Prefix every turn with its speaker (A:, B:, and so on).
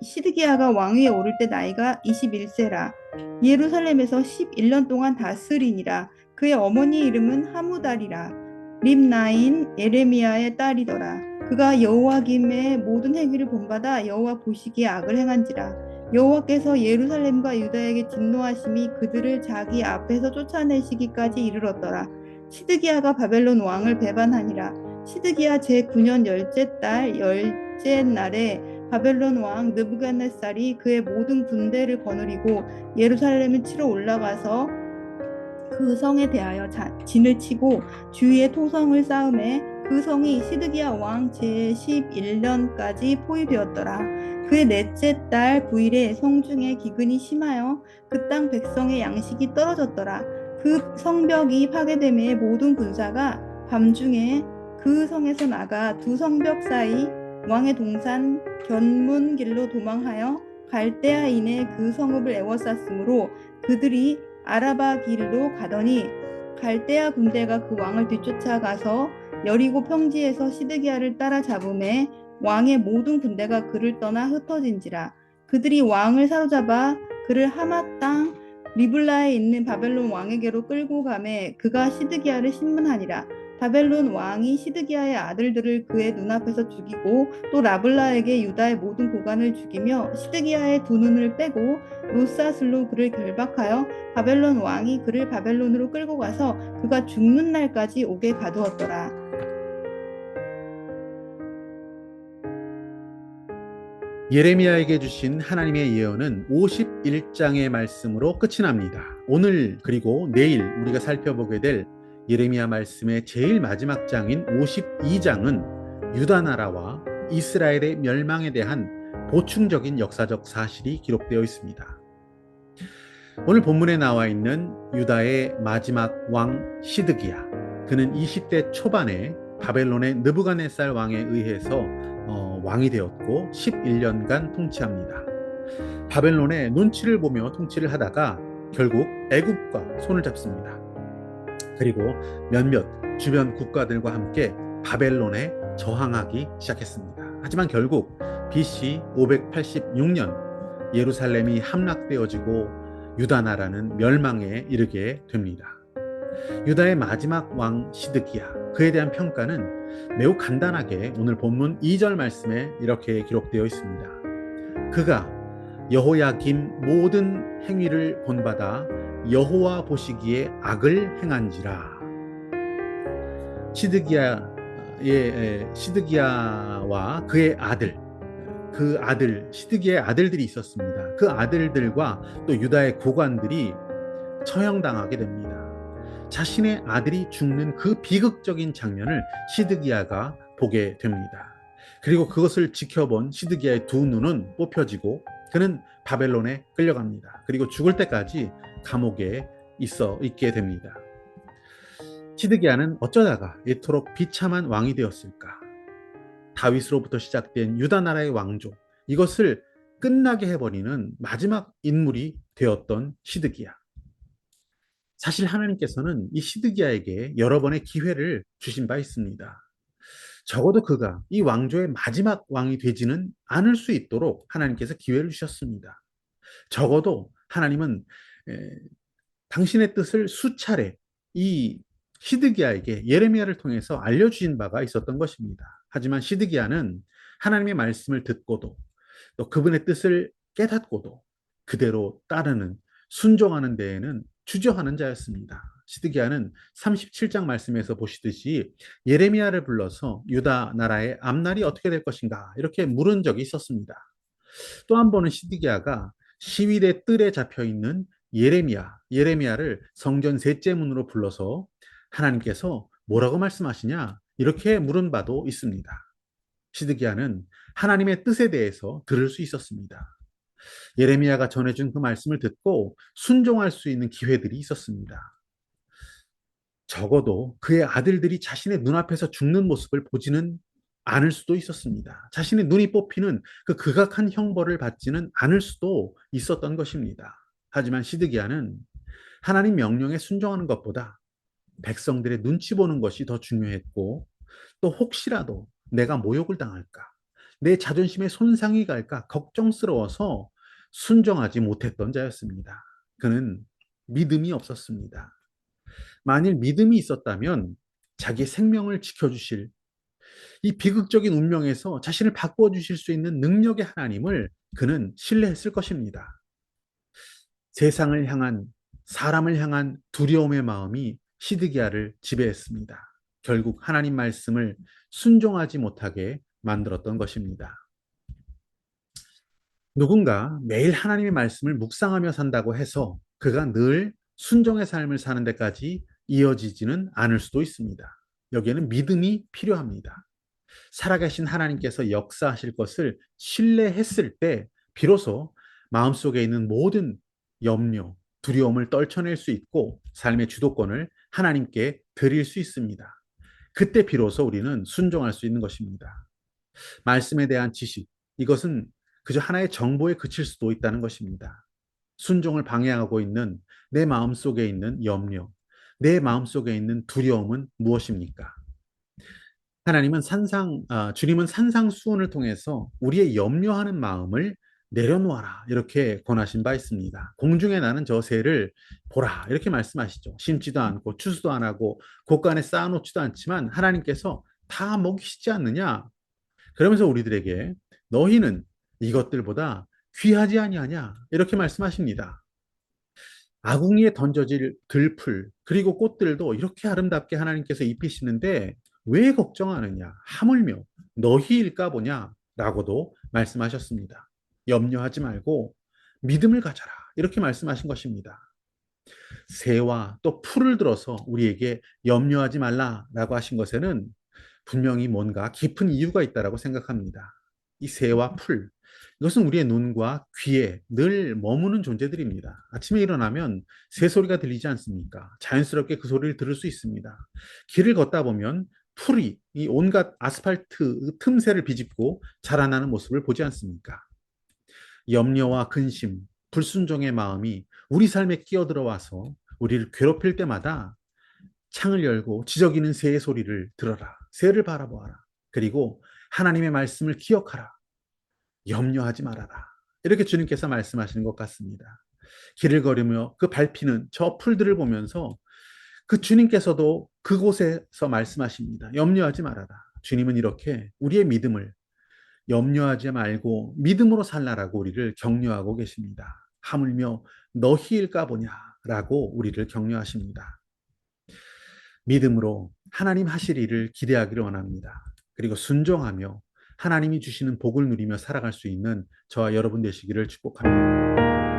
A: 시드기야가 왕위에 오를 때 나이가 21세라. 예루살렘에서 11년 동안 다스리니라. 그의 어머니 이름은 하무달이라. 립나인 예레미야의 딸이더라. 그가 여호와김의 모든 행위를 본받아 여호와 보시기에 악을 행한지라. 여호와께서 예루살렘과 유다에게 진노하심이 그들을 자기 앞에서 쫓아내시기까지 이르렀더라. 시드기야가 바벨론 왕을 배반하니라. 시드기야 제9년 열째 달 열째 날에 바벨론 왕 느부갓네살이 그의 모든 군대를 거느리고 예루살렘을 치러 올라가서 그 성에 대하여 진을 치고 주위에 토성을 쌓음에 그 성이 시드기야 왕 제11년까지 포위되었더라. 그의 넷째 달 9일에 성중에 기근이 심하여 그 땅 백성의 양식이 떨어졌더라. 그 성벽이 파괴됨에 모든 군사가 밤중에 그 성에서 나가 두 성벽 사이 왕의 동산 견문길로 도망하여 갈대아인의 그 성읍을 에워쌌으므로 그들이 아라바 길로 가더니 갈대아 군대가 그 왕을 뒤쫓아가서 여리고 평지에서 시드기야를 따라잡음에 왕의 모든 군대가 그를 떠나 흩어진지라. 그들이 왕을 사로잡아 그를 하맛 땅 리블라에 있는 바벨론 왕에게로 끌고 가매 그가 시드기야를 신문하니라. 바벨론 왕이 시드기야의 아들들을 그의 눈앞에서 죽이고 또 라블라에게 유다의 모든 고관을 죽이며 시드기야의 두 눈을 빼고 롯사슬로 그를 결박하여 바벨론 왕이 그를 바벨론으로 끌고 가서 그가 죽는 날까지 옥에 가두었더라.
B: 예레미야에게 주신 하나님의 예언은 51장의 말씀으로 끝이 납니다. 오늘 그리고 내일 우리가 살펴보게 될 예레미야 말씀의 제일 마지막 장인 52장은 유다 나라와 이스라엘의 멸망에 대한 보충적인 역사적 사실이 기록되어 있습니다. 오늘 본문에 나와 있는 유다의 마지막 왕 시드기야, 그는 20대 초반에 바벨론의 느부갓네살 왕에 의해서 왕이 되었고 11년간 통치합니다. 바벨론의 눈치를 보며 통치를 하다가 결국 애굽과 손을 잡습니다. 그리고 몇몇 주변 국가들과 함께 바벨론에 저항하기 시작했습니다. 하지만 결국 BC 586년 예루살렘이 함락되어지고 유다 나라는 멸망에 이르게 됩니다. 유다의 마지막 왕 시드기야, 그에 대한 평가는 매우 간단하게 오늘 본문 2절 말씀에 이렇게 기록되어 있습니다. 그가 여호야김 모든 행위를 본받아 여호와 보시기에 악을 행한지라. 시드기야와 그의 아들, 그 아들 시드기야의 아들들이 있었습니다. 그 아들들과 또 유다의 고관들이 처형당하게 됩니다. 자신의 아들이 죽는 그 비극적인 장면을 시드기야가 보게 됩니다. 그리고 그것을 지켜본 시드기야의 두 눈은 뽑혀지고 그는 바벨론에 끌려갑니다. 그리고 죽을 때까지 감옥에 있게 됩니다. 시드기야는 어쩌다가 이토록 비참한 왕이 되었을까? 다윗으로부터 시작된 유다 나라의 왕조, 이것을 끝나게 해버리는 마지막 인물이 되었던 시드기야. 사실 하나님께서는 이 시드기야에게 여러 번의 기회를 주신 바 있습니다. 적어도 그가 이 왕조의 마지막 왕이 되지는 않을 수 있도록 하나님께서 기회를 주셨습니다. 적어도 하나님은 당신의 뜻을 수차례 이 시드기야에게 예레미야를 통해서 알려주신 바가 있었던 것입니다. 하지만 시드기야는 하나님의 말씀을 듣고도 또 그분의 뜻을 깨닫고도 그대로 따르는, 순종하는 데에는 주저하는 자였습니다. 시드기야는 37장 말씀에서 보시듯이 예레미야를 불러서 유다 나라의 앞날이 어떻게 될 것인가 이렇게 물은 적이 있었습니다. 또 한 번은 시드기야가 시위대 뜰에 잡혀 있는 예레미야를 성전 셋째 문으로 불러서 하나님께서 뭐라고 말씀하시냐 이렇게 물은 바도 있습니다. 시드기야는 하나님의 뜻에 대해서 들을 수 있었습니다. 예레미야가 전해준 그 말씀을 듣고 순종할 수 있는 기회들이 있었습니다. 적어도 그의 아들들이 자신의 눈앞에서 죽는 모습을 보지는 않을 수도 있었습니다. 자신의 눈이 뽑히는 그 극악한 형벌을 받지는 않을 수도 있었던 것입니다. 하지만 시드기야는 하나님 명령에 순종하는 것보다 백성들의 눈치 보는 것이 더 중요했고 또 혹시라도 내가 모욕을 당할까, 내 자존심에 손상이 갈까 걱정스러워서 순종하지 못했던 자였습니다. 그는 믿음이 없었습니다. 만일 믿음이 있었다면 자기 생명을 지켜주실 이 비극적인 운명에서 자신을 바꿔주실 수 있는 능력의 하나님을 그는 신뢰했을 것입니다. 세상을 향한, 사람을 향한 두려움의 마음이 시드기야를 지배했습니다. 결국 하나님 말씀을 순종하지 못하게 만들었던 것입니다. 누군가 매일 하나님의 말씀을 묵상하며 산다고 해서 그가 늘 순종의 삶을 사는 데까지 이어지지는 않을 수도 있습니다. 여기에는 믿음이 필요합니다. 살아계신 하나님께서 역사하실 것을 신뢰했을 때 비로소 마음속에 있는 모든 염려, 두려움을 떨쳐낼 수 있고 삶의 주도권을 하나님께 드릴 수 있습니다. 그때 비로소 우리는 순종할 수 있는 것입니다. 말씀에 대한 지식, 이것은 그저 하나의 정보에 그칠 수도 있다는 것입니다. 순종을 방해하고 있는 내 마음속에 있는 염려, 내 마음속에 있는 두려움은 무엇입니까? 주님은 산상수훈을 통해서 우리의 염려하는 마음을 내려놓아라 이렇게 권하신 바 있습니다. 공중에 나는 저 새를 보라 이렇게 말씀하시죠. 심지도 않고 추수도 안 하고 곳간에 쌓아놓지도 않지만 하나님께서 다 먹이시지 않느냐? 그러면서 우리들에게 너희는 이것들보다 귀하지 아니하냐 이렇게 말씀하십니다. 아궁이에 던져질 들풀 그리고 꽃들도 이렇게 아름답게 하나님께서 입히시는데 왜 걱정하느냐 하물며 너희일까 보냐 라고도 말씀하셨습니다. 염려하지 말고 믿음을 가져라 이렇게 말씀하신 것입니다. 새와 또 풀을 들어서 우리에게 염려하지 말라라고 하신 것에는 분명히 뭔가 깊은 이유가 있다라고 생각합니다. 이 새와 풀, 이것은 우리의 눈과 귀에 늘 머무는 존재들입니다. 아침에 일어나면 새 소리가 들리지 않습니까? 자연스럽게 그 소리를 들을 수 있습니다. 길을 걷다 보면 풀이 이 온갖 아스팔트 틈새를 비집고 자라나는 모습을 보지 않습니까? 염려와 근심, 불순종의 마음이 우리 삶에 끼어들어와서 우리를 괴롭힐 때마다 창을 열고 지저귀는 새의 소리를 들어라. 새를 바라보아라. 그리고 하나님의 말씀을 기억하라. 염려하지 말아라. 이렇게 주님께서 말씀하시는 것 같습니다. 길을 걸으며 그 밟히는 저 풀들을 보면서 그 주님께서도 그곳에서 말씀하십니다. 염려하지 말아라. 주님은 이렇게 우리의 믿음을 염려하지 말고 믿음으로 살라라고 우리를 격려하고 계십니다. 하물며 너희일까 보냐라고 우리를 격려하십니다. 믿음으로 하나님 하실 일을 기대하기를 원합니다. 그리고 순종하며 하나님이 주시는 복을 누리며 살아갈 수 있는 저와 여러분 되시기를 축복합니다.